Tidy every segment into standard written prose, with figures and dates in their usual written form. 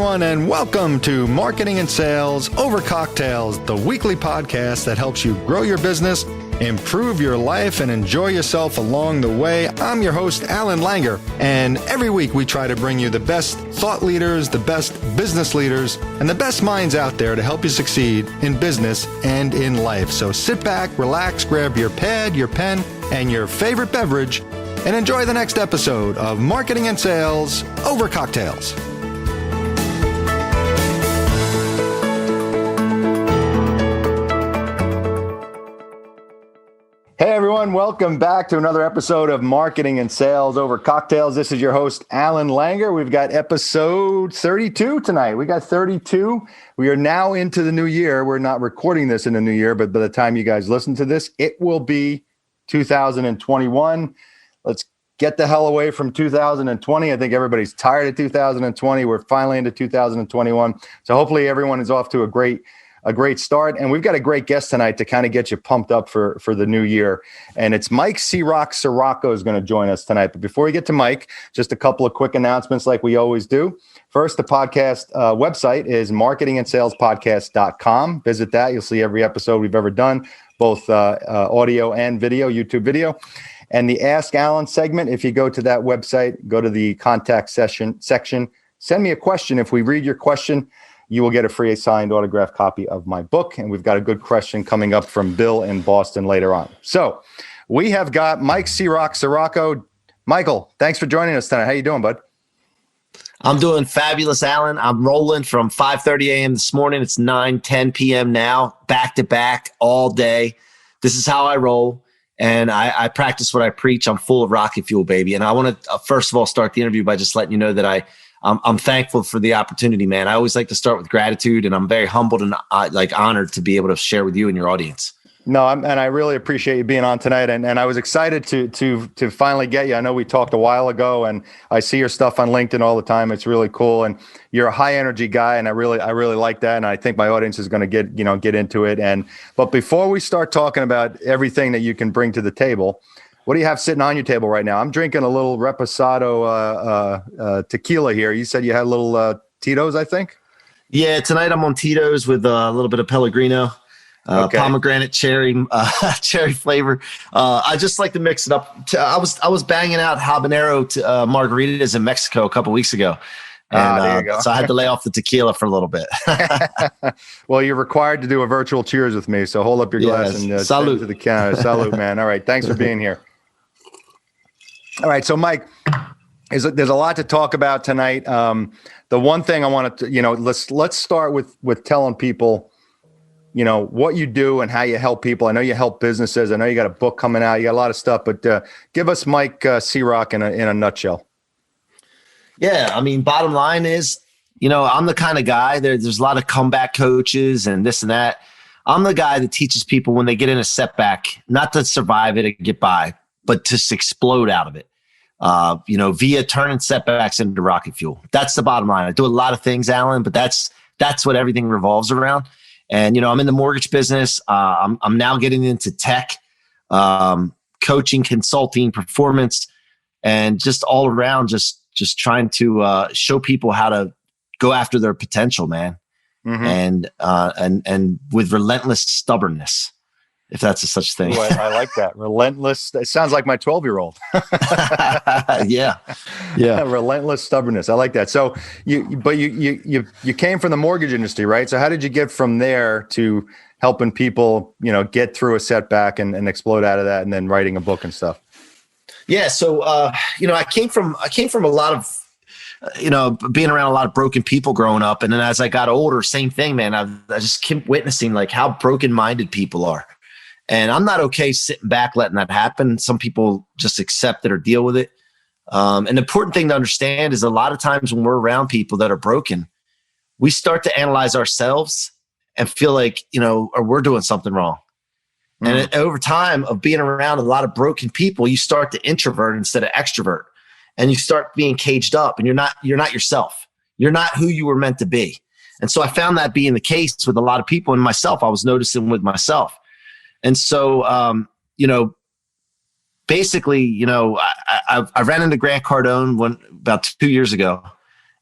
everyone, and welcome to Marketing and Sales Over Cocktails, the weekly podcast that helps you grow your business, improve your life, and enjoy yourself along the way. I'm your host, Allan Langer, and every week we try to bring you the best thought leaders, the best business leaders, and the best minds out there to help you succeed in business and in life. So sit back, relax, grab your pad, your pen, and your favorite beverage, and enjoy the next episode of Marketing and Sales Over Cocktails. Hey everyone, welcome back to another episode of Marketing and Sales Over Cocktails. This is your host, Allan Langer. We've got episode 32 tonight. We got 32. We are now into the new year. We're not recording this in the new year, but by the time you guys listen to this, it will be 2021. Let's get the hell away from 2020. I think everybody's tired of 2020. We're finally into 2021. So hopefully everyone is off to a great start. And we've got a great guest tonight to kind of get you pumped up for the new year. And it's Mike C-Roc Ciorrocco is going to join us tonight. But before we get to Mike, just a couple of quick announcements like we always do. First, the podcast website is marketingandsalespodcast.com. Visit that. You'll see every episode we've ever done, both audio and video, YouTube video. And the Ask Allan segment, if you go to that website, go to the contact section, send me a question. If we read your question, you will get a free signed autographed copy of my book. And we've got a good question coming up from Bill in Boston later on. So we have got Mike C-Roc Ciorrocco. Michael, thanks for joining us tonight. How you doing, bud? I'm doing fabulous, Allan. I'm rolling from 5:30 a.m. this morning. It's 9:10 p.m. now, back to back all day. This is how I roll. And I practice what I preach. I'm full of rocket fuel, baby. And I want to, first of all, start the interview by just letting you know that I'm thankful for the opportunity, man. I always like to start with gratitude, and I'm very humbled and honored to be able to share with you and your audience. No, and I really appreciate you being on tonight. And I was excited to finally get you. I know we talked a while ago, and I see your stuff on LinkedIn all the time. It's really cool, and you're a high energy guy, and I really like that. And I think my audience is going to get into it. But before we start talking about everything that you can bring to the table, what do you have sitting on your table right now? I'm drinking a little Reposado tequila here. You said you had a little Tito's, I think? Yeah, tonight I'm on Tito's with a little bit of Pellegrino, pomegranate cherry flavor. I just like to mix it up. I was banging out habanero margaritas in Mexico a couple weeks ago. And, there you go. So I had to lay off the tequila for a little bit. Well, you're required to do a virtual cheers with me. So hold up your glass and salute to the counter. Salute, man. All right. Thanks for being here. All right. So, Mike, there's a lot to talk about tonight. The one thing I want to, let's start with telling people, what you do and how you help people. I know you help businesses. I know you got a book coming out. You got a lot of stuff, but give us Mike C-Roc in a nutshell. Yeah. I mean, bottom line is, I'm the kind of guy, there's a lot of comeback coaches and this and that. I'm the guy that teaches people when they get in a setback, not to survive it and get by, but to explode out of it, via turning setbacks into rocket fuel. That's the bottom line. I do a lot of things, Allan, but that's what everything revolves around. And, I'm in the mortgage business. I'm now getting into tech, coaching, consulting, performance, and just all around, just trying to show people how to go after their potential, man. Mm-hmm. And with relentless stubbornness, if that's a such thing. Ooh, I like that. Relentless. It sounds like my 12-year-old. Yeah. Relentless stubbornness. I like that. So you came from the mortgage industry, right? So how did you get from there to helping people, get through a setback and explode out of that, and then writing a book and stuff? Yeah. So, I came from a lot of, being around a lot of broken people growing up. And then as I got older, same thing, man, I just kept witnessing like how broken minded people are. And I'm not okay sitting back, letting that happen. Some people just accept it or deal with it. And the important thing to understand is a lot of times when we're around people that are broken, we start to analyze ourselves and feel like, or we're doing something wrong. Mm-hmm. And over time of being around a lot of broken people, you start to introvert instead of extrovert, and you start being caged up, and you're not yourself. You're not who you were meant to be. And so I found that being the case with a lot of people, and myself, I was noticing with myself. And so, basically, I ran into Grant Cardone about 2 years ago,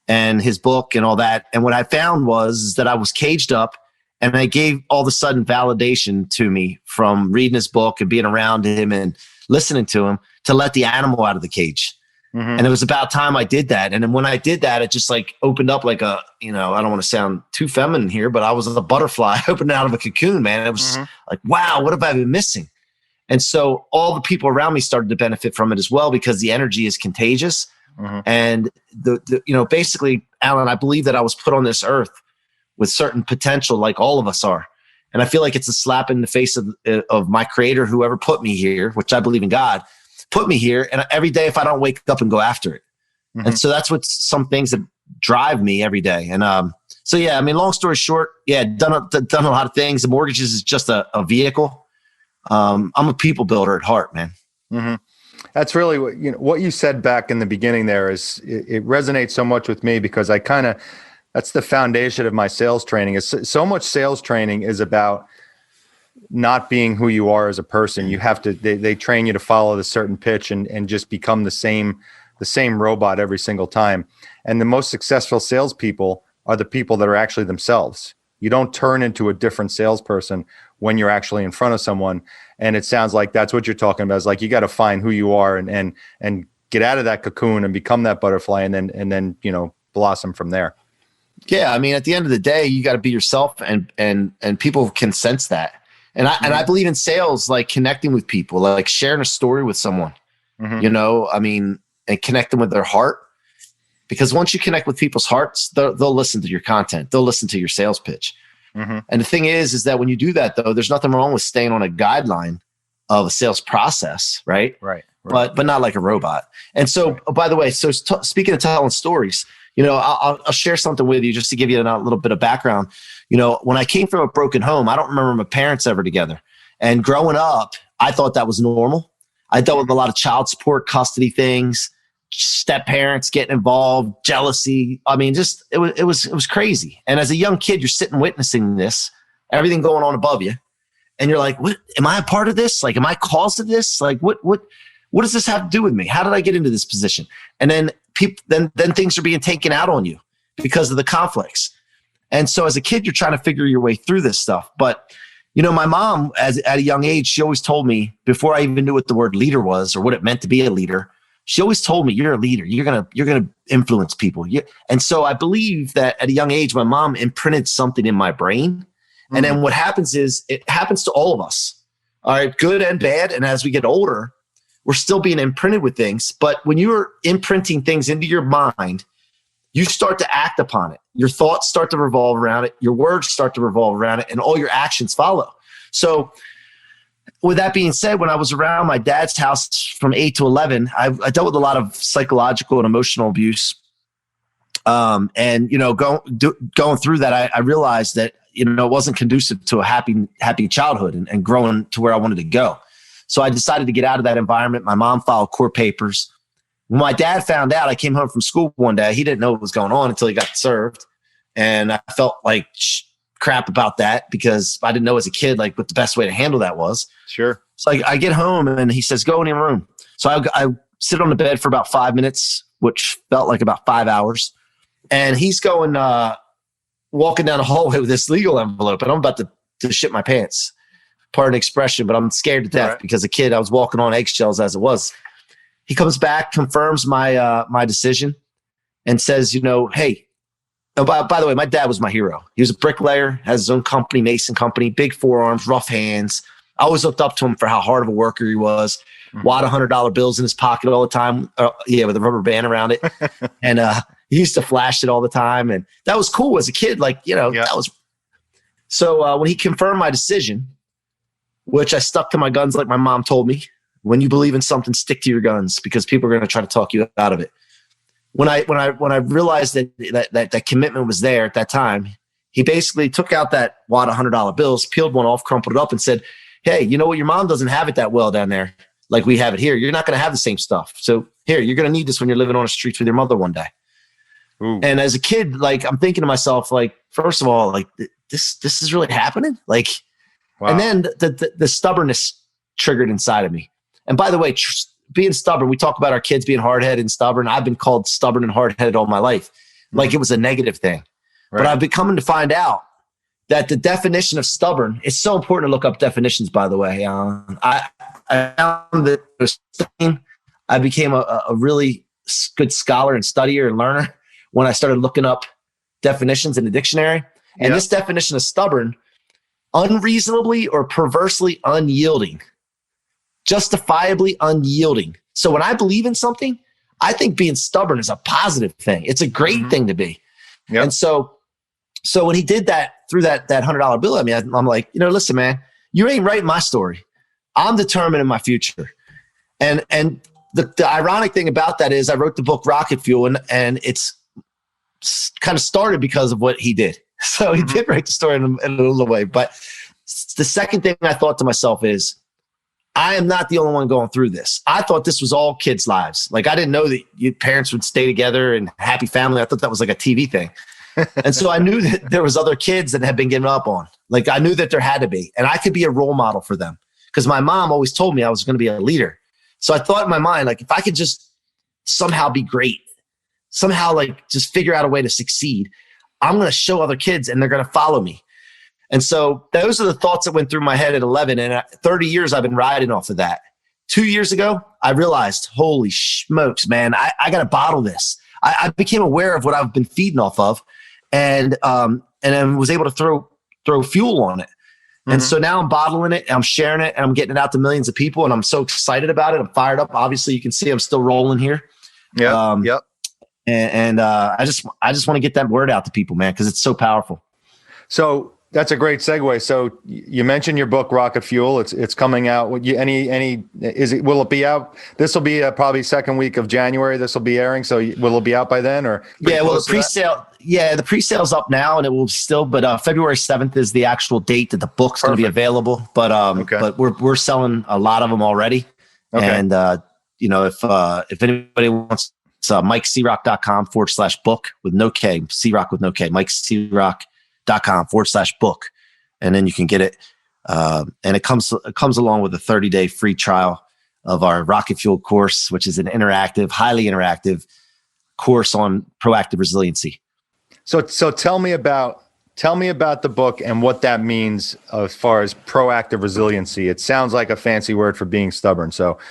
and his book and all that. And what I found was that I was caged up, and I gave all of a sudden validation to me from reading his book and being around him and listening to him to let the animal out of the cage. And it was about time I did that. And then when I did that, it just like opened up like a, I don't want to sound too feminine here, but I was a butterfly opened out of a cocoon, man. It was like, wow, what have I been missing? And so all the people around me started to benefit from it as well, because the energy is contagious. And basically, Allan, I believe that I was put on this earth with certain potential, like all of us are. And I feel like it's a slap in the face of my creator, whoever put me here, which I believe in God, put me here. And every day, if I don't wake up and go after it. And so that's what some things that drive me every day. And so, yeah, I mean, long story short, yeah, done a lot of things. The mortgages is just a vehicle. I'm a people builder at heart, man. That's really what you said back in the beginning there is it resonates so much with me, because that's the foundation of my sales training. Is so much sales training is about not being who you are as a person. You have to, they train you to follow the certain pitch and just become the same robot every single time. And the most successful salespeople are the people that are actually themselves. You don't turn into a different salesperson when you're actually in front of someone. And it sounds like that's what you're talking about. It's like, you got to find who you are and get out of that cocoon and become that butterfly, and then blossom from there. Yeah. I mean, at the end of the day, you got to be yourself, and people can sense that. And I believe in sales, like connecting with people, like sharing a story with someone, and connect them with their heart. Because once you connect with people's hearts, they'll listen to your content. They'll listen to your sales pitch. And the thing is that when you do that, though, there's nothing wrong with staying on a guideline of a sales process, right? Right. But not like a robot. And so, by the way, speaking of telling stories, I'll share something with you just to give you a little bit of background. When I came from a broken home, I don't remember my parents ever together. And growing up, I thought that was normal. I dealt with a lot of child support, custody things, step parents getting involved, jealousy. I mean, just it was crazy. And as a young kid, you're sitting witnessing this, everything going on above you, and you're like, "What? Am I a part of this? Like, am I cause of this? Like, what does this have to do with me? How did I get into this position?" And then then things are being taken out on you because of the conflicts. And so as a kid, you're trying to figure your way through this stuff. But, my mom, at a young age, she always told me, before I even knew what the word leader was or what it meant to be a leader, she always told me, you're a leader. You're going to influence people. And so I believe that at a young age, my mom imprinted something in my brain. And then what happens is it happens to all of us. All right, good and bad. And as we get older, we're still being imprinted with things. But when you're imprinting things into your mind, you start to act upon it. Your thoughts start to revolve around it. Your words start to revolve around it, and all your actions follow. So with that being said, when I was around my dad's house from 8 to 11, I dealt with a lot of psychological and emotional abuse. Going through that, I realized that, it wasn't conducive to a happy childhood and growing to where I wanted to go. So I decided to get out of that environment. My mom filed court papers. When my dad found out, I came home from school one day. He didn't know what was going on until he got served. And I felt like crap about that, because I didn't know as a kid, like, what the best way to handle that was. Sure. So I get home, and he says, go in your room. So I sit on the bed for about 5 minutes, which felt like about 5 hours. And he's going, walking down the hallway with this legal envelope, and I'm about to shit my pants. Pardon the expression, but I'm scared to death because as a kid, I was walking on eggshells as it was. He comes back, confirms my decision, and says, hey, by the way, my dad was my hero. He was a bricklayer, has his own company, Mason Company, big forearms, rough hands. I always looked up to him for how hard of a worker he was. Wad $100 bills in his pocket all the time. With a rubber band around it. And he used to flash it all the time. And that was cool as a kid. That was. So when he confirmed my decision, which I stuck to my guns like my mom told me, when you believe in something, stick to your guns, because people are going to try to talk you out of it. When I realized that commitment was there at that time, he basically took out that wad of $100 bills, peeled one off, crumpled it up, and said, hey, you know what? Your mom doesn't have it that well down there like we have it here. You're not going to have the same stuff. So here, you're going to need this when you're living on the streets with your mother one day. Ooh. And as a kid, I'm thinking to myself, first of all, this is really happening? Wow. And then the stubbornness triggered inside of me. And by the way, being stubborn, we talk about our kids being hard-headed and stubborn. I've been called stubborn and hard-headed all my life. like it was a negative thing. Right. But I've been coming to find out that the definition of stubborn, it's so important to look up definitions, by the way. I found that I became a really good scholar and studier and learner when I started looking up definitions in the dictionary. And this definition of stubborn, unreasonably or perversely unyielding, justifiably unyielding. So when I believe in something, I think being stubborn is a positive thing. It's a great thing to be. Yep. And so when he did that through that $100 bill at me, I'm like, listen, man, you ain't writing my story. I'm determining my future. And the ironic thing about that is I wrote the book Rocket Fuel, and it's kind of started because of what he did. So he did write the story in a little way. But the second thing I thought to myself is, I am not the only one going through this. I thought this was all kids' lives. Like, I didn't know that parents would stay together and happy family. I thought that was like a TV thing. And so I knew that there was other kids that had been given up on. Like, I knew that there had to be, and I could be a role model for them because my mom always told me I was going to be a leader. So I thought in my mind, like, if I could just somehow be great, somehow like just figure out a way to succeed, I'm going to show other kids and they're going to follow me. And so those are the thoughts that went through my head at 11. And 30 years I've been riding off of that. 2 years ago, I realized, holy smokes, man, I got to bottle this. I became aware of what I've been feeding off of, and I was able to throw fuel on it. And so now I'm bottling it, and I'm sharing it, and I'm getting it out to millions of people, and I'm so excited about it. I'm fired up. Obviously, you can see I'm still rolling here. Yeah. Yep. And I just want to get that word out to people, man, because it's so powerful. So that's a great segue. So you mentioned your book, Rocket Fuel. It's coming out. Will it be out? This will be probably second week of January. This will be airing. So will it be out by then, or? Yeah, well, the pre-sale. Yeah, the pre-sale's up now, and it will still. But February 7th is the actual date that the book's going to be available. But but we're selling a lot of them already. Okay. And if anybody wants, it's MikeCroc.com/book with no K, C-Roc with no K, MikeCroc.com/book, and then you can get it. And it comes along with a 30-day free trial of our Rocket Fuel course, which is an interactive, highly interactive course on proactive resiliency. So tell me about the book and what that means as far as proactive resiliency. It sounds like a fancy word for being stubborn. Tell me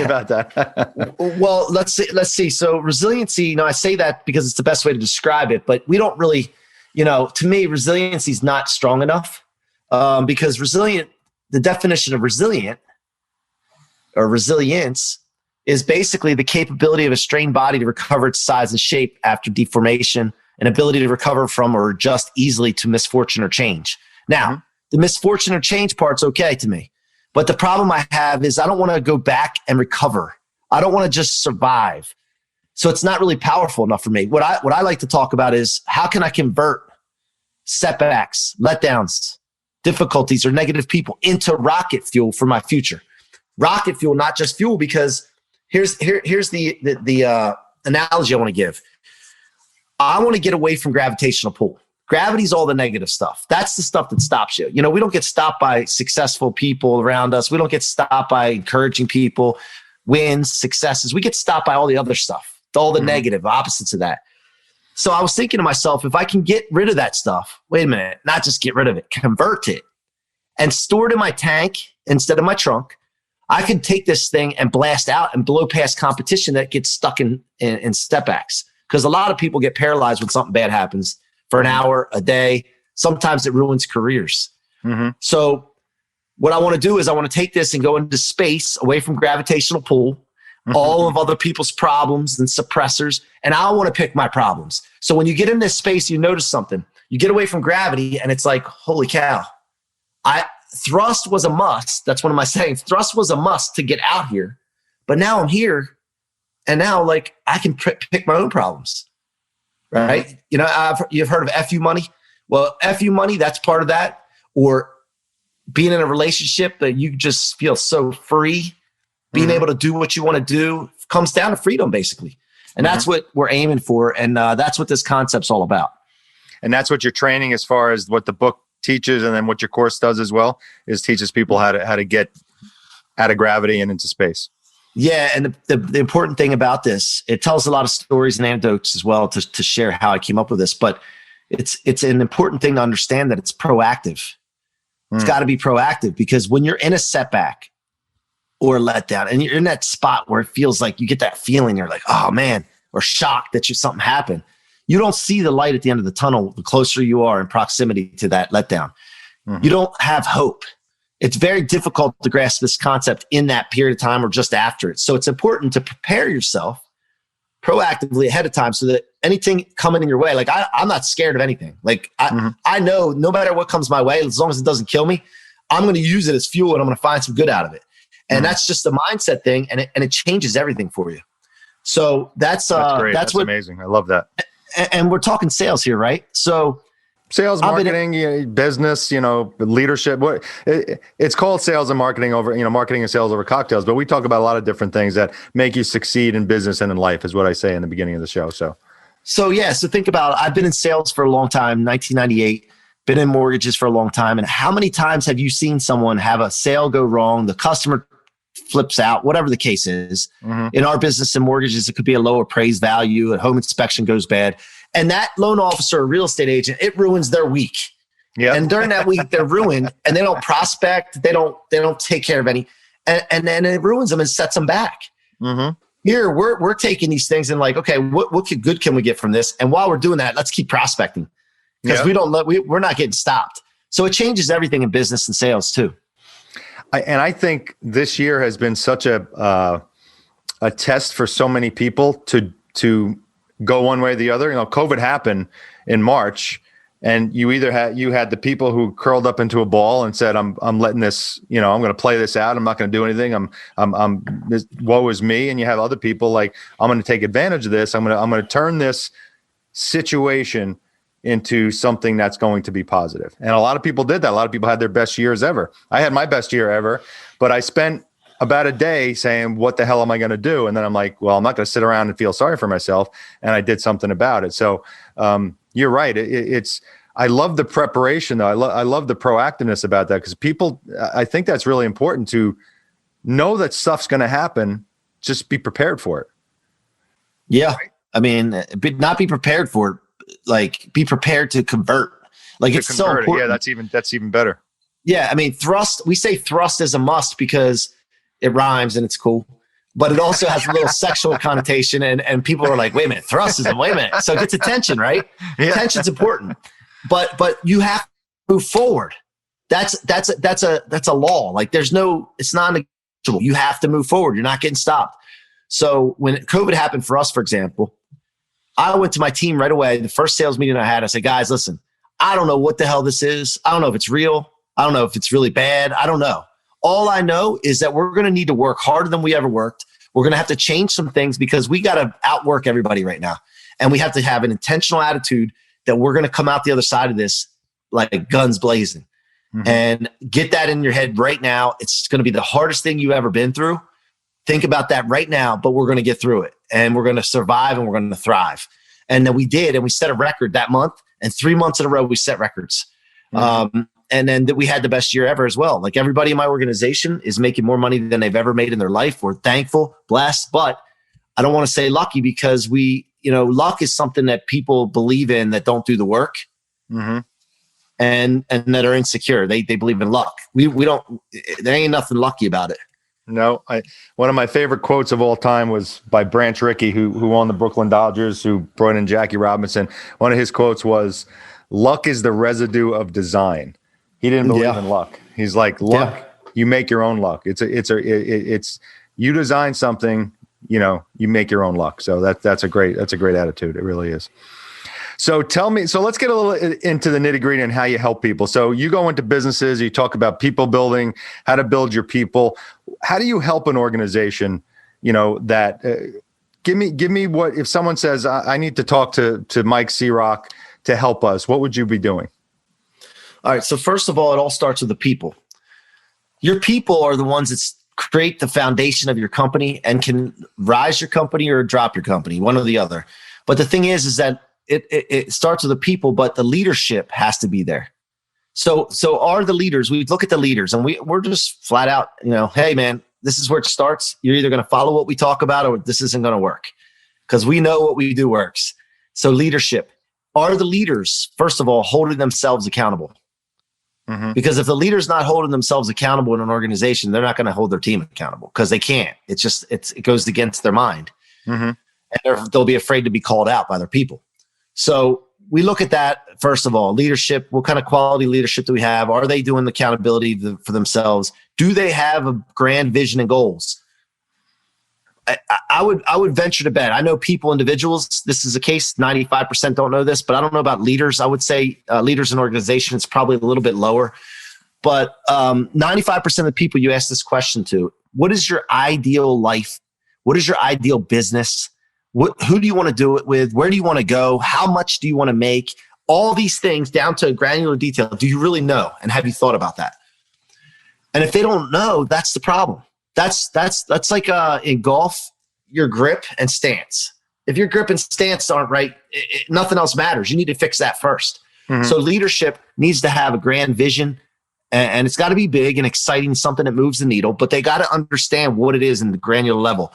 about that. Well, let's see. So resiliency, I say that because it's the best way to describe it, but we don't really, to me, resiliency is not strong enough because the definition of resilient or resilience is basically the capability of a strained body to recover its size and shape after deformation, and ability to recover from or adjust easily to misfortune or change. Now, the misfortune or change part's okay to me, but the problem I have is I don't want to go back and recover. I don't want to just survive. So it's not really powerful enough for me. What I like to talk about is how can I convert setbacks, letdowns, difficulties, or negative people into rocket fuel for my future. Rocket fuel, not just fuel, because here's the analogy I want to give. I want to get away from gravitational pull. Gravity's all the negative stuff. That's the stuff that stops you. We don't get stopped by successful people around us. We don't get stopped by encouraging people, wins, successes. We get stopped by all the other stuff, all the negative opposites of that. So I was thinking to myself, if I can get rid of that stuff, wait a minute, not just get rid of it, convert it and store it in my tank instead of my trunk, I could take this thing and blast out and blow past competition that gets stuck in setbacks. Because a lot of people get paralyzed when something bad happens for an hour, a day. Sometimes it ruins careers. So what I want to do is I want to take this and go into space away from gravitational pull, all of other people's problems and suppressors, and I want to pick my problems. So when you get in this space, you notice something. You get away from gravity, and it's like, holy cow. Thrust was a must. That's one of my sayings. Thrust was a must to get out here. But now I'm here. And now, like, I can pick my own problems, right? You've heard of FU money. Well, FU money, that's part of that. Or being in a relationship that you just feel so free, being able to do what you want to do comes down to freedom, basically. And that's what we're aiming for. And that's what this concept's all about. And that's what you're training as far as what the book teaches, and then what your course does as well is teaches people how to get out of gravity and into space. Yeah, and the important thing about this, it tells a lot of stories and anecdotes as well to share how I came up with this. But it's an important thing to understand that it's proactive. It's got to be proactive, because when you're in a setback or a letdown and you're in that spot where it feels like you get that feeling, you're like, oh man, or shocked that something happened. You don't see the light at the end of the tunnel the closer you are in proximity to that letdown. You don't have hope. It's very difficult to grasp this concept in that period of time or just after it. So it's important to prepare yourself proactively ahead of time so that anything coming in your way, like I'm not scared of anything. Like I know no matter what comes my way, as long as it doesn't kill me, I'm going to use it as fuel and I'm going to find some good out of it. And that's just a mindset thing. And it changes everything for you. So that's great. That's amazing. I love that. And we're talking sales here, right? So sales, marketing, business, leadership. It's called sales and marketing marketing and sales over cocktails. But we talk about a lot of different things that make you succeed in business and in life, is what I say in the beginning of the show. So think about it. I've been in sales for a long time, 1998, been in mortgages for a long time. And how many times have you seen someone have a sale go wrong? The customer flips out, whatever the case is. In our business and mortgages, it could be a low appraised value, a home inspection goes bad. And that loan officer or real estate agent, it ruins their week. Yeah. And during that week, they're ruined and they don't prospect. They don't take care of any, and then it ruins them and sets them back. Here, we're taking these things and like, okay, what good can we get from this? And while we're doing that, let's keep prospecting, because we're not getting stopped. So it changes everything in business and sales too. I think this year has been such a test for so many people to go one way or the other. COVID happened in March, and you had the people who curled up into a ball and said, I'm letting this, I'm going to play this out. I'm not going to do anything. This, woe is me. And you have other people like, I'm going to take advantage of this. I'm going to turn this situation into something that's going to be positive. And a lot of people did that. A lot of people had their best years ever. I had my best year ever, but I spent about a day saying, what the hell am I going to do? And then I'm like, well, I'm not going to sit around and feel sorry for myself. And I did something about it. So you're right. I love the preparation though. I love the proactiveness about that, because I think that's really important to know that stuff's going to happen. Just be prepared for it. Yeah. Right? I mean, not be prepared for it. Like, be prepared to convert. Like, it's so important. Yeah, that's even better. Yeah. I mean, we say thrust is a must because it rhymes and it's cool, but it also has a little sexual connotation, and people are like, wait a minute, thrust is wait a minute. So it gets attention, right? Yeah. Attention's important, but you have to move forward. That's a law. Like, it's not negotiable. You have to move forward. You're not getting stopped. So when COVID happened for us, for example, I went to my team right away. The first sales meeting I had, I said, guys, listen, I don't know what the hell this is. I don't know if it's real. I don't know if it's really bad. I don't know. All I know is that we're going to need to work harder than we ever worked. We're going to have to change some things because we got to outwork everybody right now. And we have to have an intentional attitude that we're going to come out the other side of this like guns blazing. And get that in your head right now. It's going to be the hardest thing you've ever been through. Think about that right now, but we're going to get through it, and we're going to survive, and we're going to thrive. And then we did, and we set a record that month, and 3 months in a row, we set records. And then we had the best year ever as well. Like, everybody in my organization is making more money than they've ever made in their life. We're thankful, blessed, but I don't want to say lucky, because luck is something that people believe in that don't do the work and that are insecure. They believe in luck. We don't, there ain't nothing lucky about it. No, one of my favorite quotes of all time was by Branch Rickey, who owned the Brooklyn Dodgers, who brought in Jackie Robinson. One of his quotes was, luck is the residue of design. He didn't believe in luck. He's like, luck, you make your own luck. It's you design something, you make your own luck. So that's a great attitude. It really is. So let's get a little into the nitty-gritty and how you help people. So you go into businesses, you talk about people building, how to build your people. How do you help an organization, that give me what, if someone says, I need to talk to Mike C-Roc to help us, what would you be doing? All right. So first of all, it all starts with the people. Your people are the ones that create the foundation of your company and can rise your company or drop your company, one or the other. But the thing is that it starts with the people, but the leadership has to be there. So are the leaders, we look at the leaders and we're just flat out, hey man, this is where it starts. You're either going to follow what we talk about or this isn't going to work, because we know what we do works. So leadership. Are the leaders, first of all, holding themselves accountable? Mm-hmm. Because if the leader's not holding themselves accountable in an organization, they're not going to hold their team accountable because they can't. It goes against their mind. Mm-hmm. And they'll be afraid to be called out by their people. So we look at that, first of all. Leadership, what kind of quality leadership do we have? Are they doing the accountability for themselves? Do they have a grand vision and goals? I would venture to bet. I know people, individuals, this is a case, 95% don't know this, but I don't know about leaders. I would say leaders in organizations, probably a little bit lower. But 95% of the people you ask this question to, what is your ideal life? What is your ideal business? Who do you want to do it with? Where do you want to go? How much do you want to make? All these things down to granular detail. Do you really know? And have you thought about that? And if they don't know, that's the problem. That's like in golf, your grip and stance. If your grip and stance aren't right, nothing else matters. You need to fix that first. Mm-hmm. So leadership needs to have a grand vision, and it's got to be big and exciting, something that moves the needle, but they got to understand what it is in the granular level.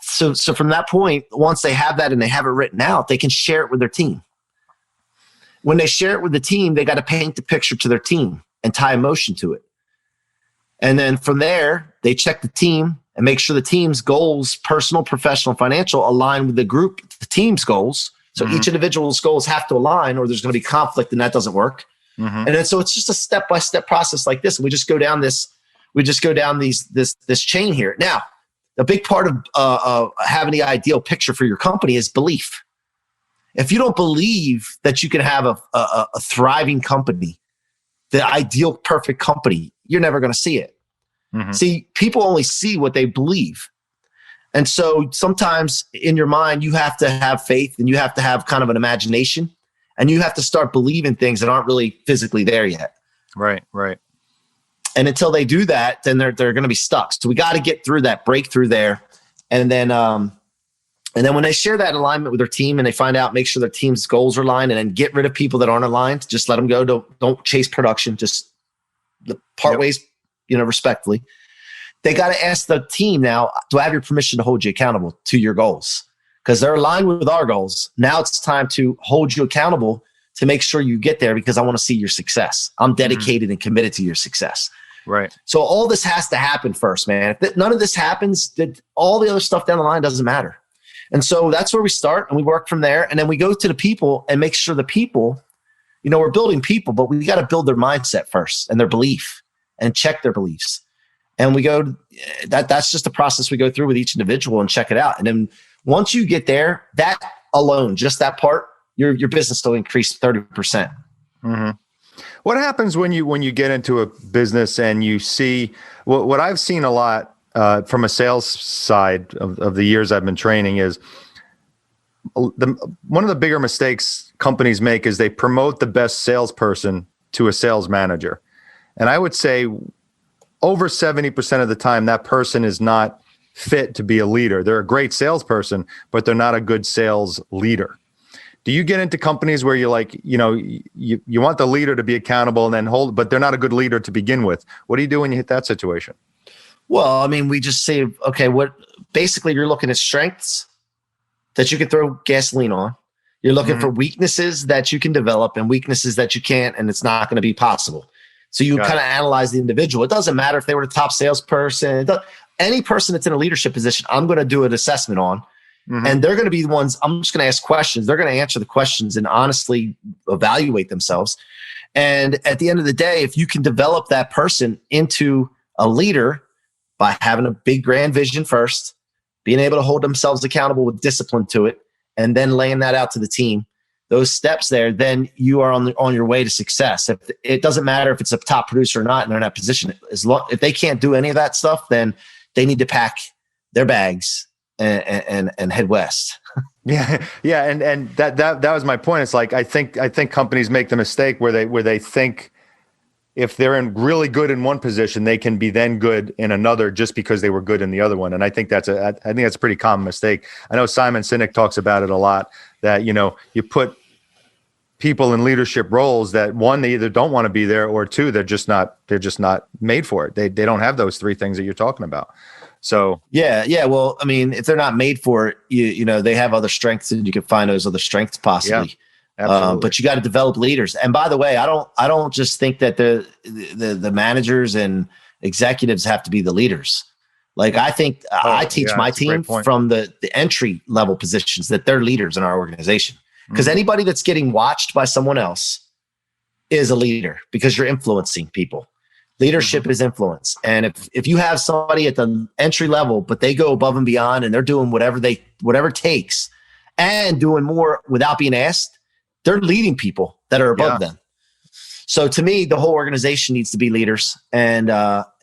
So from that point, once they have that and they have it written out, they can share it with their team. When they share it with the team, they got to paint the picture to their team and tie emotion to it. And then from there, they check the team and make sure the team's goals, personal, professional, financial, align with the group, the team's goals. So mm-hmm. each individual's goals have to align, or there's going to be conflict, and that doesn't work. Mm-hmm. And then so it's just a step-by-step process like this. And we just go down this chain here. Now, a big part of having the ideal picture for your company is belief. If you don't believe that you can have a thriving company, the ideal perfect company, you're never going to see it. Mm-hmm. See, people only see what they believe. And so sometimes in your mind, you have to have faith, and you have to have kind of an imagination, and you have to start believing things that aren't really physically there yet. Right, right. And until they do that, then they're going to be stuck. So we got to get through that breakthrough there. And then when they share that alignment with their team and they find out, make sure their team's goals are aligned, and then get rid of people that aren't aligned. Just let them go. Don't chase production. Just part ways, respectfully. They got to ask the team now, do I have your permission to hold you accountable to your goals? Because they're aligned with our goals. Now it's time to hold you accountable to make sure you get there, because I want to see your success. I'm dedicated and committed to your success. Right. So all this has to happen first, man. If none of this happens, all the other stuff down the line doesn't matter. And so that's where we start, and we work from there. And then we go to the people and make sure the people, we're building people, but we got to build their mindset first and their belief, and check their beliefs. And we go, that's just the process we go through with each individual and check it out. And then once you get there, that alone, just that part, your business will increase 30%. Mm-hmm. What happens when you get into a business and you see what I've seen a lot from a sales side of the years I've been training is one of the bigger mistakes companies make is they promote the best salesperson to a sales manager. And I would say over 70% of the time, that person is not fit to be a leader. They're a great salesperson, but they're not a good sales leader. Do you get into companies where you're like, you want the leader to be accountable and then but they're not a good leader to begin with? What do you do when you hit that situation? Well, I mean, we just say, okay, basically you're looking at strengths that you can throw gasoline on. You're looking mm-hmm. for weaknesses that you can develop and weaknesses that you can't, and it's not going to be possible. So you kind of analyze the individual. It doesn't matter if they were the top salesperson. Any person that's in a leadership position, I'm going to do an assessment on. Mm-hmm. And they're going to be the ones, I'm just going to ask questions. They're going to answer the questions and honestly evaluate themselves. And at the end of the day, if you can develop that person into a leader by having a big grand vision first, being able to hold themselves accountable with discipline to it, and then laying that out to the team, those steps there, then you are on your way to success. If it doesn't matter if it's a top producer or not, and they're in that position, if they can't do any of that stuff, then they need to pack their bags and head west. Yeah. And that was my point. It's like, I think companies make the mistake where they think if they're really good in one position, they can be then good in another just because they were good in the other one. And I think that's a pretty common mistake. I know Simon Sinek talks about it a lot, that, you put people in leadership roles that, one, they either don't want to be there, or two, they're just not made for it. They don't have those three things that you're talking about. So yeah. Well, I mean, if they're not made for it, you know, they have other strengths, and you can find those other strengths possibly. Yeah, absolutely. But you got to develop leaders. And by the way, I don't just think that the managers and executives have to be the leaders. Like, I think I teach my team from the entry level positions that they're leaders in our organization. Because anybody that's getting watched by someone else is a leader, because you're influencing people. Leadership is influence. And if you have somebody at the entry level, but they go above and beyond and they're doing whatever it takes and doing more without being asked, they're leading people that are above them. So to me, the whole organization needs to be leaders, and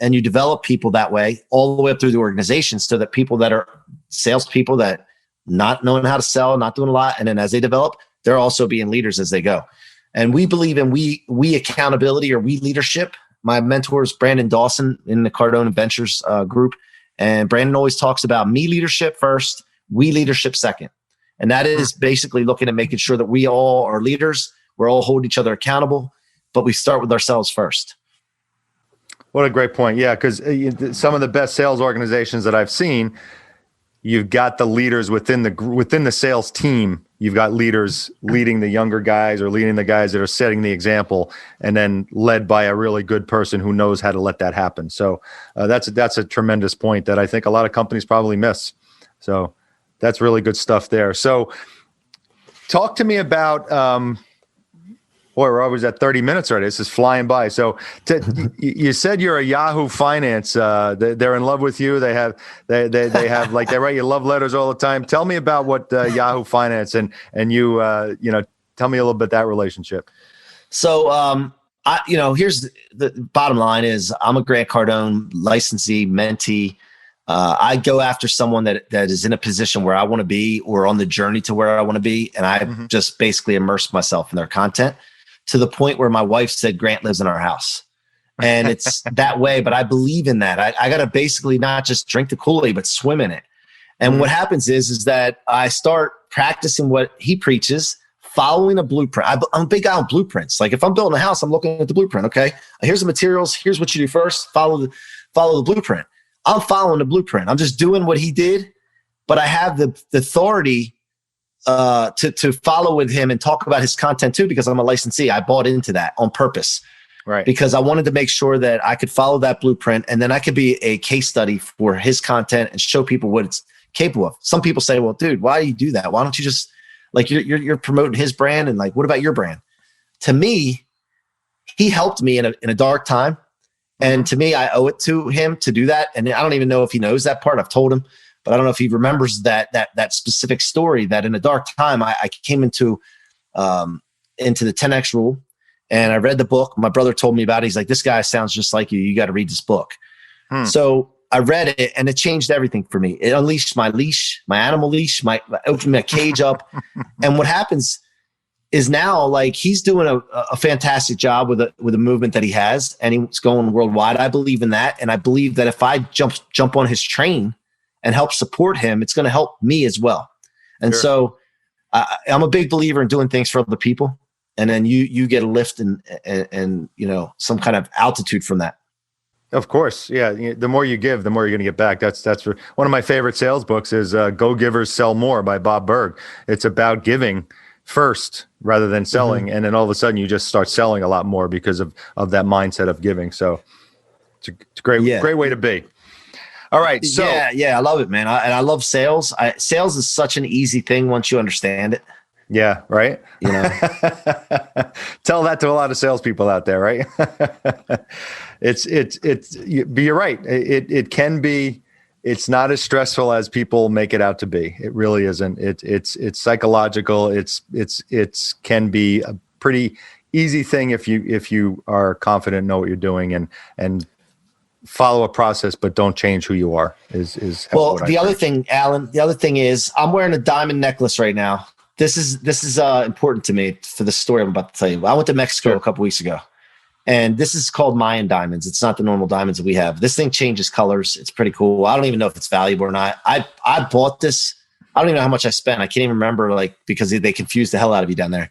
you develop people that way all the way up through the organization, so that people that are salespeople that not knowing how to sell, not doing a lot, and then as they develop, they're also being leaders as they go. And we believe in we accountability, or we leadership. My mentor is Brandon Dawson in the Cardone Ventures group. And Brandon always talks about me leadership first, we leadership second. And that is basically looking at making sure that we all are leaders. We're all holding each other accountable, but we start with ourselves first. What a great point. Yeah, because some of the best sales organizations that I've seen, you've got the leaders within the sales team. You've got leaders leading the younger guys, or leading the guys that are setting the example, and then led by a really good person who knows how to let that happen. So that's a tremendous point that I think a lot of companies probably miss. So that's really good stuff there. So talk to me about, boy, we're always at 30 minutes already. This is flying by. So you said you're a Yahoo Finance. They're in love with you. They have like, they write you love letters all the time. Tell me about what Yahoo Finance and you, tell me a little bit that relationship. So, here's the bottom line is, I'm a Grant Cardone licensee, mentee. I go after someone that is in a position where I want to be, or on the journey to where I want to be. And I just basically immerse myself in their content, to the point where my wife said, Grant lives in our house. And it's that way, but I believe in that. I got to basically not just drink the Kool-Aid, but swim in it. And what happens is that I start practicing what he preaches, following a blueprint. I'm a big guy on blueprints. Like, if I'm building a house, I'm looking at the blueprint. Okay, here's the materials. Here's what you do first. Follow the blueprint. I'm following the blueprint. I'm just doing what he did, but I have the authority to follow with him and talk about his content too, because I'm a licensee. I bought into that on purpose, right? Because I wanted to make sure that I could follow that blueprint, and then I could be a case study for his content and show people what it's capable of. Some people say, well, dude, why do you do that? Why don't you just, like, you're promoting his brand, and like, what about your brand? To me, he helped me in a dark time. And to me, I owe it to him to do that. And I don't even know if he knows that part. I've told him, but I don't know if he remembers that specific story, that in a dark time, I came into the 10X rule, and I read the book. My brother told me about it. He's like, this guy sounds just like you. You got to read this book. So I read it, and it changed everything for me. It unleashed my leash, my animal leash, opened my cage up. And what happens is now, like, he's doing a fantastic job with a movement that he has, and he's going worldwide. I believe in that. And I believe that if I jump on his train and help support him, it's going to help me as well. And so I'm a big believer in doing things for other people. And then you get a lift and some kind of altitude from that. Of course. Yeah. The more you give, the more you're going to get back. That's one of my favorite sales books is Go Givers Sell More by Bob Berg. It's about giving first rather than selling. And then all of a sudden you just start selling a lot more because of that mindset of giving. So it's a great way to be. All right. So yeah, I love it, man. I love sales. Sales is such an easy thing once you understand it. Yeah. Right. Tell that to a lot of salespeople out there. Right. You're right. It can be. It's not as stressful as people make it out to be. It really isn't. It's psychological. It's can be a pretty easy thing if you are confident, know what you're doing, and follow a process, but don't change who you are. Well, the other thing, Allan. The other thing is, I'm wearing a diamond necklace right now. This is important to me for the story I'm about to tell you. I went to Mexico a couple weeks ago. And this is called Mayan diamonds. It's not the normal diamonds that we have. This thing changes colors. It's pretty cool. I don't even know if it's valuable or not. I bought this I don't even know how much I spent. I can't even remember, like, because they confused the hell out of you down there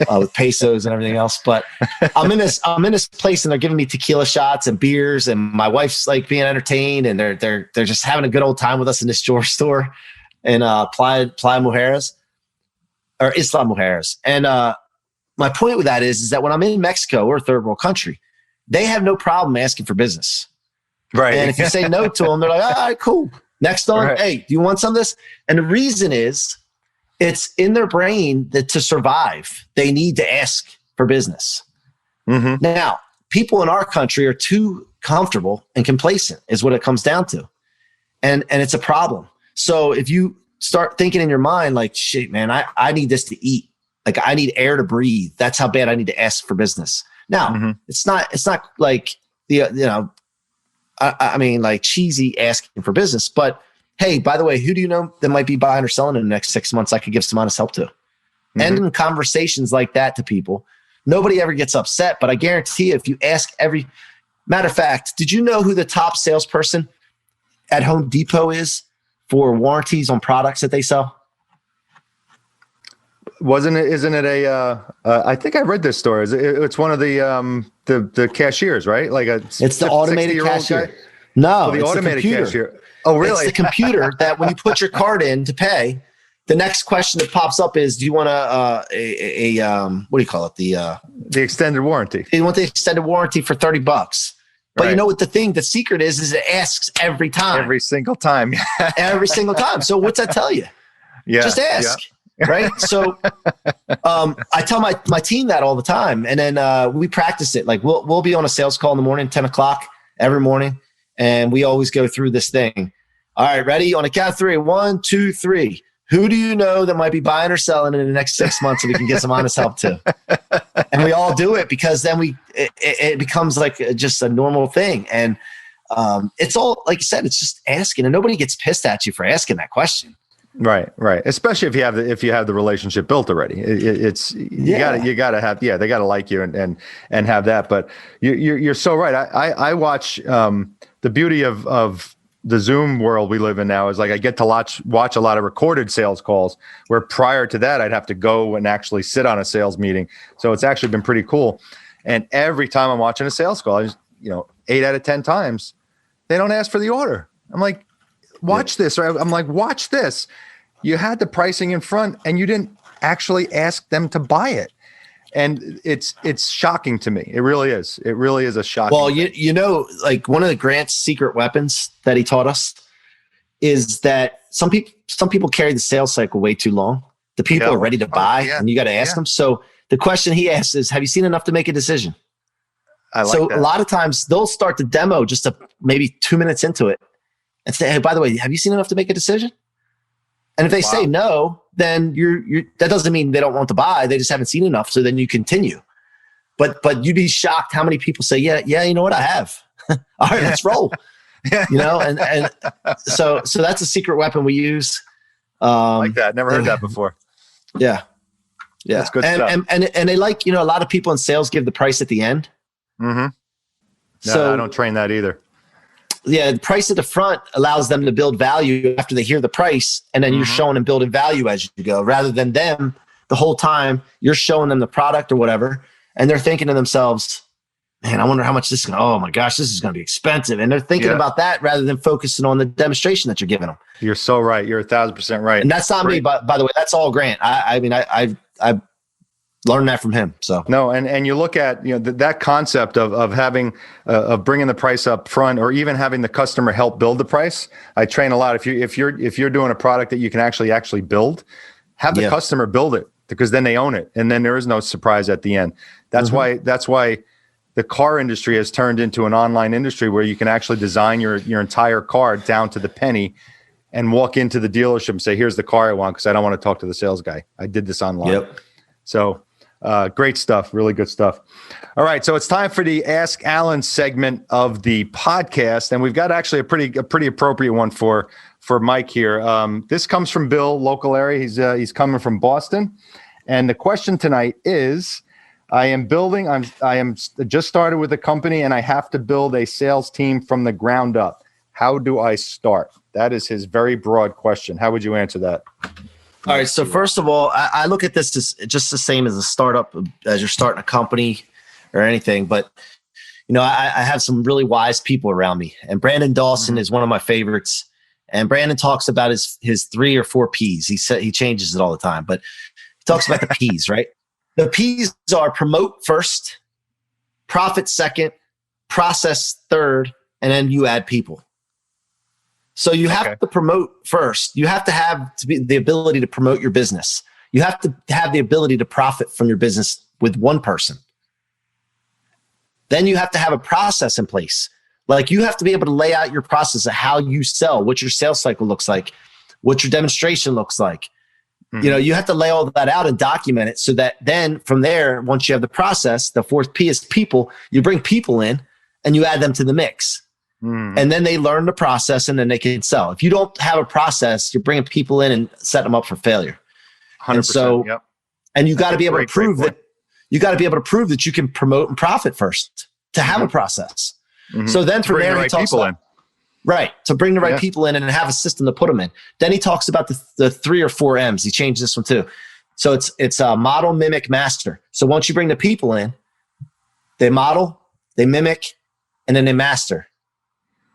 with pesos and everything else. But I'm in this place, and they're giving me tequila shots and beers, and my wife's like being entertained, and they're just having a good old time with us in this jewelry store in Playa Mujeres, or Isla Mujeres. And my point with that is that when I'm in Mexico or a third world country, they have no problem asking for business. Right. And if you say no to them, they're like, all right, cool. Next on, right. Hey, do you want some of this? And the reason is it's in their brain that to survive, they need to ask for business. Mm-hmm. Now, people in our country are too comfortable and complacent is what it comes down to. And it's a problem. So if you start thinking in your mind, like, shit, man, I need this to eat. Like, I need air to breathe. That's how bad I need to ask for business. Now, it's not like I mean, like cheesy asking for business, but hey, by the way, who do you know that might be buying or selling in the next 6 months I could give some honest help to? And in conversations like that to people, nobody ever gets upset, but I guarantee you, if you ask matter of fact, did you know who the top salesperson at Home Depot is for warranties on products that they sell? Isn't it I think I read this story. It's one of the cashiers, right? Like it's the automated cashier. Guy? No, the automated cashier. Oh, really? It's the computer that when you put your card in to pay, the next question that pops up is, do you want what do you call it? The extended warranty. You want the extended warranty for $30. But you know what the secret is it asks every time. Every single time. Every single time. So what's that tell you? Yeah. Just ask. Yeah. Right. So I tell my team that all the time. And then we practice it. Like we'll be on a sales call in the morning, 10 o'clock every morning. And we always go through this thing. All right, ready? On a count of three. 1, 2, 3. Who do you know that might be buying or selling in the next 6 months so we can get some honest help to? And we all do it because then it becomes like just a normal thing. And it's all, like you said, it's just asking, and nobody gets pissed at you for asking that question. Right. Especially if you have the relationship built already. You gotta have, they gotta like you and have that. But you're so right. I watch the beauty of the Zoom world we live in now is like I get to watch a lot of recorded sales calls where prior to that I'd have to go and actually sit on a sales meeting. So it's actually been pretty cool. And every time I'm watching a sales call, 8 out of 10 times they don't ask for the order. I'm like, watch this. Or I'm like, watch this. You had the pricing in front and you didn't actually ask them to buy it. And it's shocking to me. It really is. It really is a shocking thing. Like one of Grant's secret weapons that he taught us is that some people carry the sales cycle way too long. The people are ready to buy and you got to ask them. So the question he asks is, have you seen enough to make a decision? I like that. A lot of times they'll start the demo just maybe 2 minutes into it and say, hey, by the way, have you seen enough to make a decision? And if they say no, then that doesn't mean they don't want to buy. They just haven't seen enough. So then you continue. But you'd be shocked how many people say, yeah, you know what, I have. All right, let's roll. And so that's a secret weapon we use. Like that. Never heard that before. Yeah. That's good stuff. And they like, a lot of people in sales give the price at the end. Mm-hmm. No, so I don't train that either. Yeah, the price at the front allows them to build value after they hear the price, and then you're showing them building value as you go, rather than them the whole time you're showing them the product or whatever, and they're thinking to themselves, man, I wonder how much this is going to, oh my gosh, this is going to be expensive. And they're thinking about that rather than focusing on the demonstration that you're giving them. You're so right. You're 1,000% right. And that's not me, by the way, that's all Grant. I mean, I learned that from him. So no, and you look at that concept of having of bringing the price up front, or even having the customer help build the price. I train a lot. If you're doing a product that you can actually build, have the customer build it, because then they own it, and then there is no surprise at the end. That's why the car industry has turned into an online industry where you can actually design your entire car down to the penny, and walk into the dealership and say, "Here's the car I want," because I don't want to talk to the sales guy. I did this online. Yep. So. Great stuff. Really good stuff. All right. So it's time for the Ask Allan segment of the podcast. And we've got actually a pretty appropriate one for Mike here. This comes from Bill, local area. He's coming from Boston. And the question tonight is, I am just started with a company and I have to build a sales team from the ground up. How do I start? That is his very broad question. How would you answer that? All right. So first of all, I look at this as just the same as a startup, as you're starting a company or anything. But, I have some really wise people around me. And Brandon Dawson is one of my favorites. And Brandon talks about his 3 or 4 P's. He changes it all the time. But he talks about the P's, right? The P's are promote first, profit second, process third, and then you add people. So you have to promote first. You have to have the ability to promote your business. You have to have the ability to profit from your business with one person. Then you have to have a process in place. Like you have to be able to lay out your process of how you sell, what your sales cycle looks like, what your demonstration looks like. You have to lay all that out and document it so that then from there, once you have the process, the 4th P is people. You bring people in and you add them to the mix. And then they learn the process and then they can sell. If you don't have a process, you're bringing people in and set them up for failure. 100%. And so, and you got to be able to prove that you got to be able to prove that you can promote and profit first to have a process. So then from there, he talks about, to bring the right people in and have a system to put them in. Then he talks about the 3 or 4 M's. He changed this one too. So it's a model, mimic, master. So once you bring the people in, they model, they mimic, and then they master.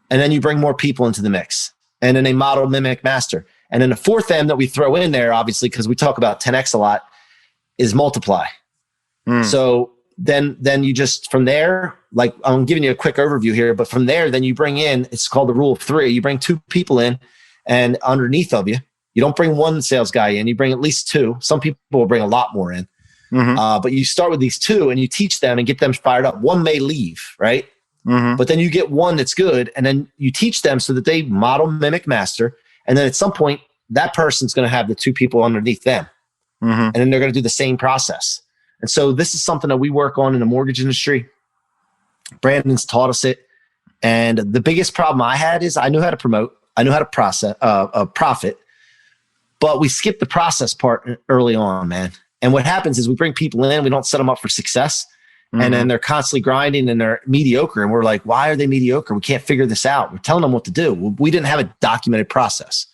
And then you bring more people into the mix. And then they model, mimic, master. And then the 4th M that we throw in there, obviously, because we talk about 10X a lot, is multiply. So then you just, from there, like I'm giving you a quick overview here, but from there, then you bring in, it's called the rule of 3. You bring 2 people in and underneath of you, you don't bring 1 sales guy in, you bring at least 2. Some people will bring a lot more in. But you start with these 2 and you teach them and get them fired up. 1 may leave, right? But then you get 1 that's good, and then you teach them so that they model, mimic, master. And then at some point, that person's going to have the 2 people underneath them. And then they're going to do the same process. And so this is something that we work on in the mortgage industry. Brandon's taught us it. And the biggest problem I had is I knew how to promote. I knew how to process, profit. But we skipped the process part early on, man. And what happens is we bring people in, we don't set them up for success. And then they're constantly grinding and they're mediocre. And we're like, why are they mediocre? We can't figure this out. We're telling them what to do. We didn't have a documented process.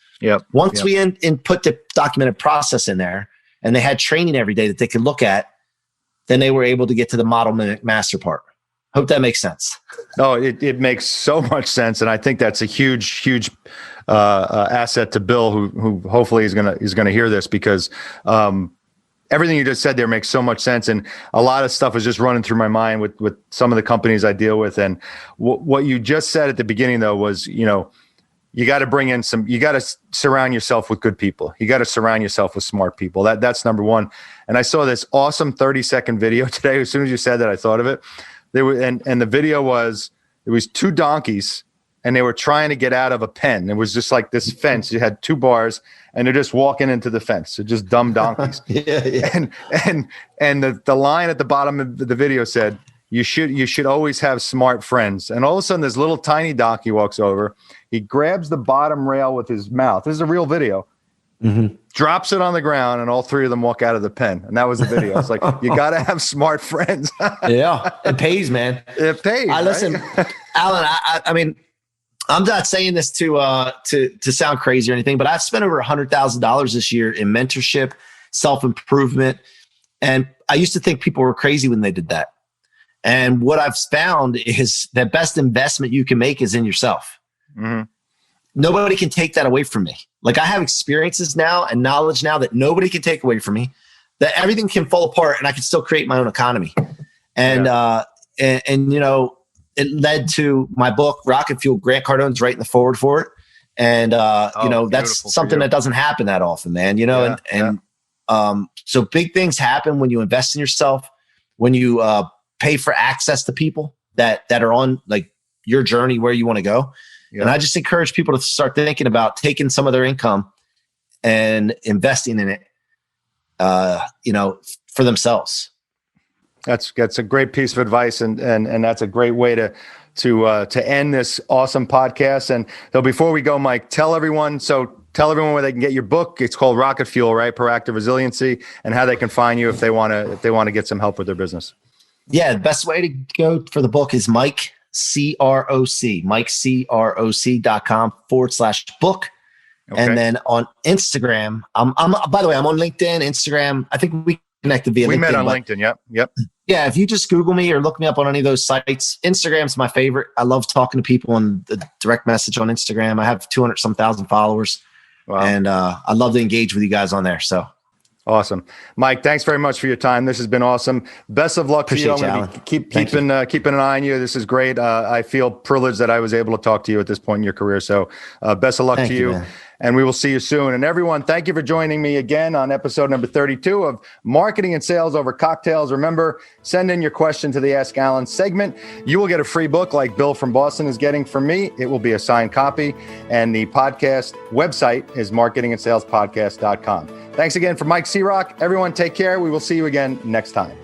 Once we put the documented process in there and they had training every day that they could look at, then they were able to get to the model, mimic, master part. Hope that makes sense. Oh, it makes so much sense. And I think that's a huge asset to Bill, who hopefully is gonna hear this, because everything you just said there makes so much sense. And a lot of stuff is just running through my mind with some of the companies I deal with. And what you just said at the beginning, though, was, you got to bring in you got to surround yourself with good people. You got to surround yourself with smart people. That's number one. And I saw this awesome 30-second video today. As soon as you said that, I thought of it. And the video was, it was 2 donkeys and they were trying to get out of a pen. It was just like this fence. You had 2 bars and they're just walking into the fence. They're just dumb donkeys. And the line at the bottom of the video said, you should always have smart friends. And all of a sudden this little tiny donkey walks over. He grabs the bottom rail with his mouth. This is a real video. Drops it on the ground, and all 3 of them walk out of the pen. And that was the video. It's like, you got to have smart friends. Yeah, it pays, man. It pays. Listen, Allan. I mean, I'm not saying this to sound crazy or anything, but I've spent over $100,000 this year in mentorship, self-improvement, and I used to think people were crazy when they did that. And what I've found is the best investment you can make is in yourself. Nobody can take that away from me. Like, I have experiences now and knowledge now that nobody can take away from me, that everything can fall apart and I can still create my own economy. And, it led to my book, Rocket Fuel. Grant Cardone's writing the forward for it. And, that's something that doesn't happen that often, man, so big things happen when you invest in yourself, when you, pay for access to people that are on like your journey where you want to go. And I just encourage people to start thinking about taking some of their income and investing in it, for themselves. That's a great piece of advice, and that's a great way to end this awesome podcast. And so before we go, Mike, tell everyone where they can get your book. It's called Rocket Fuel, right? Proactive Resiliency, and how they can find you if they want to get some help with their business. Yeah, the best way to go for the book is Mike CROC, MikeCROC.com/book. Okay. And then on Instagram, by the way, I'm on LinkedIn, Instagram. I think we connected via LinkedIn. We met on LinkedIn. Yep. Yeah. If you just Google me or look me up on any of those sites, Instagram's my favorite. I love talking to people on the direct message on Instagram. I have 200-some thousand followers. Wow. And I love to engage with you guys on there. So awesome. Mike, thanks very much for your time. This has been awesome. Best of luck to you. I'm going to be keeping an eye on you. This is great. I feel privileged that I was able to talk to you at this point in your career. So best of luck to you. And we will see you soon. And everyone, thank you for joining me again on episode number 32 of Marketing and Sales Over Cocktails. Remember, send in your question to the Ask Allan segment. You will get a free book like Bill from Boston is getting from me. It will be a signed copy. And the podcast website is marketingandsalespodcast.com. Thanks again for Mike C-Roc. Everyone, take care. We will see you again next time.